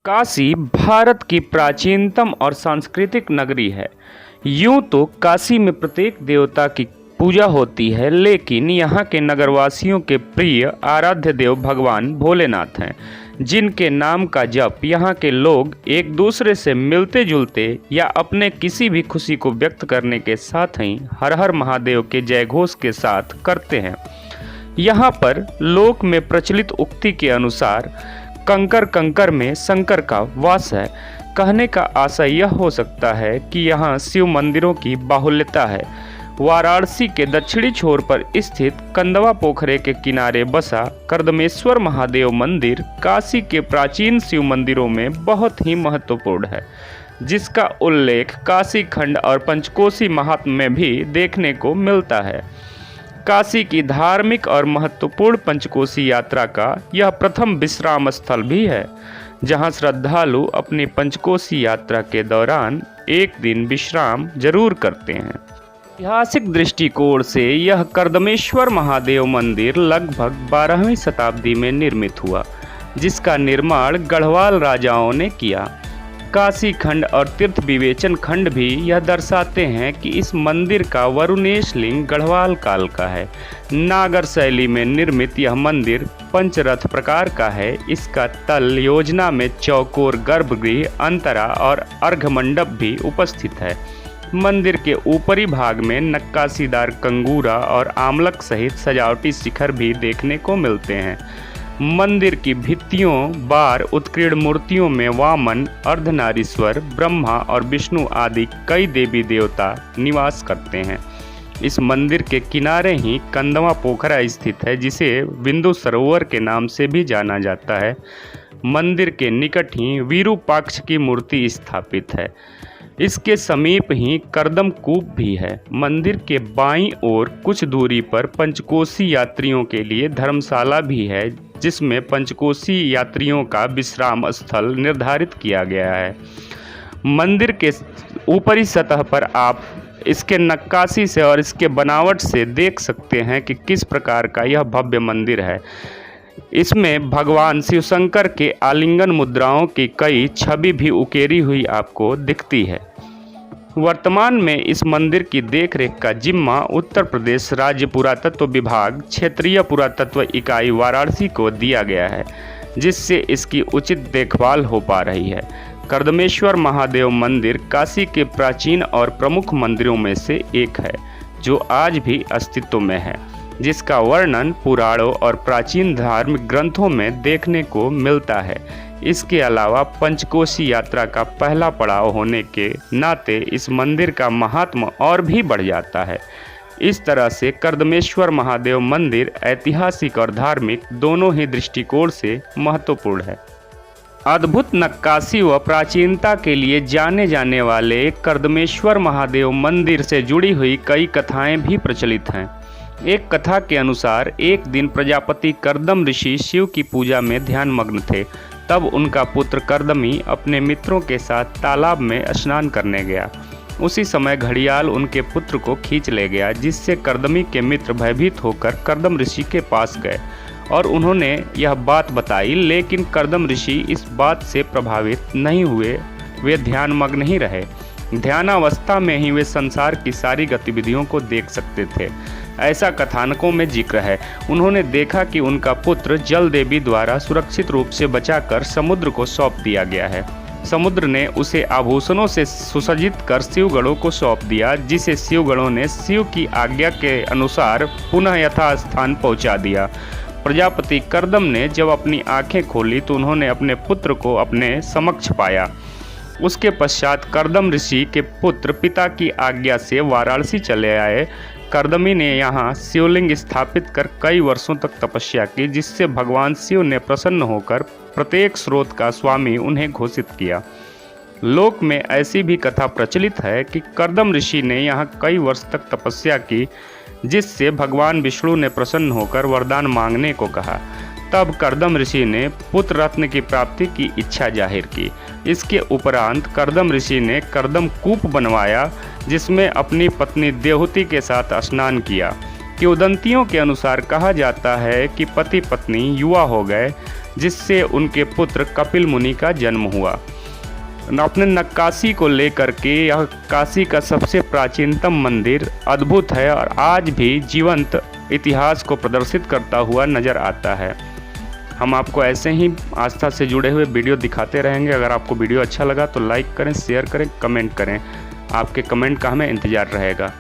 काशी भारत की प्राचीनतम और सांस्कृतिक नगरी है। यूं तो काशी में प्रत्येक देवता की पूजा होती है, लेकिन यहाँ के नगरवासियों के प्रिय आराध्य देव भगवान भोलेनाथ हैं, जिनके नाम का जप यहाँ के लोग एक दूसरे से मिलते जुलते या अपने किसी भी खुशी को व्यक्त करने के साथ ही हर हर महादेव के जयघोष के साथ करते हैं। यहाँ पर लोक में प्रचलित उक्ति के अनुसार कंकर कंकर में शंकर का वास है। कहने का आशय यह हो सकता है कि यहाँ शिव मंदिरों की बाहुल्यता है। वाराणसी के दक्षिणी छोर पर स्थित कंदवा पोखरे के किनारे बसा कर्दमेश्वर महादेव मंदिर काशी के प्राचीन शिव मंदिरों में बहुत ही महत्वपूर्ण है, जिसका उल्लेख काशी खंड और पंचकोशी महात्म्य में भी देखने को मिलता है। काशी की धार्मिक और महत्वपूर्ण पंचकोशी यात्रा का यह प्रथम विश्राम स्थल भी है, जहां श्रद्धालु अपनी पंचकोशी यात्रा के दौरान एक दिन विश्राम जरूर करते हैं। ऐतिहासिक दृष्टिकोण से यह कर्दमेश्वर महादेव मंदिर लगभग 12वीं शताब्दी में निर्मित हुआ, जिसका निर्माण गढ़वाल राजाओं ने किया। काशी खंड और तीर्थ विवेचन खंड भी यह दर्शाते हैं कि इस मंदिर का वरुणेश लिंग गढ़वाल काल का है। नागर शैली में निर्मित यह मंदिर पंचरथ प्रकार का है। इसका तल योजना में चौकोर गर्भगृह, अंतरा और अर्घ मंडप भी उपस्थित है। मंदिर के ऊपरी भाग में नक्काशीदार कंगूरा और आमलक सहित सजावटी शिखर भी देखने को मिलते हैं। मंदिर की भित्तियों बार उत्कीर्ण मूर्तियों में वामन, अर्धनारीश्वर, ब्रह्मा और विष्णु आदि कई देवी देवता निवास करते हैं। इस मंदिर के किनारे ही कंदवा पोखरा स्थित है, जिसे बिंदु सरोवर के नाम से भी जाना जाता है। मंदिर के निकट ही विरूपाक्ष की मूर्ति स्थापित है। इसके समीप ही करदम कूप भी है। मंदिर के बाईं ओर कुछ दूरी पर पंचकोशी यात्रियों के लिए धर्मशाला भी है, जिसमें पंचकोशी यात्रियों का विश्राम स्थल निर्धारित किया गया है। मंदिर के ऊपरी सतह पर आप इसके नक्काशी से और इसके बनावट से देख सकते हैं कि किस प्रकार का यह भव्य मंदिर है। इसमें भगवान शिवशंकर के आलिंगन मुद्राओं की कई छवि भी उकेरी हुई आपको दिखती है। वर्तमान में इस मंदिर की देखरेख का जिम्मा उत्तर प्रदेश राज्य पुरातत्व विभाग क्षेत्रीय पुरातत्व इकाई वाराणसी को दिया गया है, जिससे इसकी उचित देखभाल हो पा रही है। कर्दमेश्वर महादेव मंदिर काशी के प्राचीन और प्रमुख मंदिरों में से एक है, जो आज भी अस्तित्व में है, जिसका वर्णन पुराणों और प्राचीन धार्मिक ग्रंथों में देखने को मिलता है। इसके अलावा पंचकोशी यात्रा का पहला पड़ाव होने के नाते इस मंदिर का महात्म्य और भी बढ़ जाता है। इस तरह से कर्दमेश्वर महादेव मंदिर ऐतिहासिक और धार्मिक दोनों ही दृष्टिकोण से महत्वपूर्ण है। अद्भुत नक्काशी व प्राचीनता के लिए जाने जाने वाले कर्दमेश्वर महादेव मंदिर से जुड़ी हुई कई कथाएं भी प्रचलित हैं। एक कथा के अनुसार एक दिन प्रजापति कर्दम ऋषि शिव की पूजा में ध्यानमग्न थे। तब उनका पुत्र कर्दमी अपने मित्रों के साथ तालाब में स्नान करने गया। उसी समय घड़ियाल उनके पुत्र को खींच ले गया, जिससे कर्दमी के मित्र भयभीत होकर कर्दम ऋषि के पास गए और उन्होंने यह बात बताई, लेकिन कर्दम ऋषि इस बात से प्रभावित नहीं हुए। वे ध्यानमग्न ही रहे। ध्यानावस्था में ही वे संसार की सारी गतिविधियों को देख सकते थे, ऐसा कथानकों में जिक्र है। उन्होंने देखा कि उनका पुत्र जल देवी द्वारा सुरक्षित रूप से बचाकर समुद्र को सौंप दिया गया है। समुद्र ने उसे आभूषणों से सुसज्जित कर शिवगणों को सौंप दिया, जिसे शिवगणों ने शिव की आज्ञा के अनुसार पुनः यथास्थान पहुंचा दिया। प्रजापति कर्दम ने जब अपनी आंखें खोली तो उन्होंने अपने पुत्र को अपने समक्ष पाया। उसके पश्चात कर्दम ऋषि के पुत्र पिता की आज्ञा से वाराणसी चले आए। कर्दमी ने यहाँ शिवलिंग स्थापित कर कई वर्षों तक तपस्या की, जिससे भगवान शिव ने प्रसन्न होकर प्रत्येक स्रोत का स्वामी उन्हें घोषित किया। लोक में ऐसी भी कथा प्रचलित है कि कर्दम ऋषि ने यहाँ कई वर्ष तक तपस्या की, जिससे भगवान विष्णु ने प्रसन्न होकर वरदान मांगने को कहा। तब कर्दम ऋषि ने पुत्र रत्न की प्राप्ति की इच्छा जाहिर की। इसके उपरांत कर्दम ऋषि ने कर्दम कूप बनवाया, जिसमें अपनी पत्नी देवहूति के साथ स्नान किया। किंवदंतियों के अनुसार कहा जाता है कि पति पत्नी युवा हो गए, जिससे उनके पुत्र कपिल मुनि का जन्म हुआ। अपने नक्काशी को लेकर के यह काशी का सबसे प्राचीनतम मंदिर अद्भुत है और आज भी जीवंत इतिहास को प्रदर्शित करता हुआ नज़र आता है। हम आपको ऐसे ही आस्था से जुड़े हुए वीडियो दिखाते रहेंगे। अगर आपको वीडियो अच्छा लगा तो लाइक करें, शेयर करें, कमेंट करें। आपके कमेंट का हमें इंतज़ार रहेगा।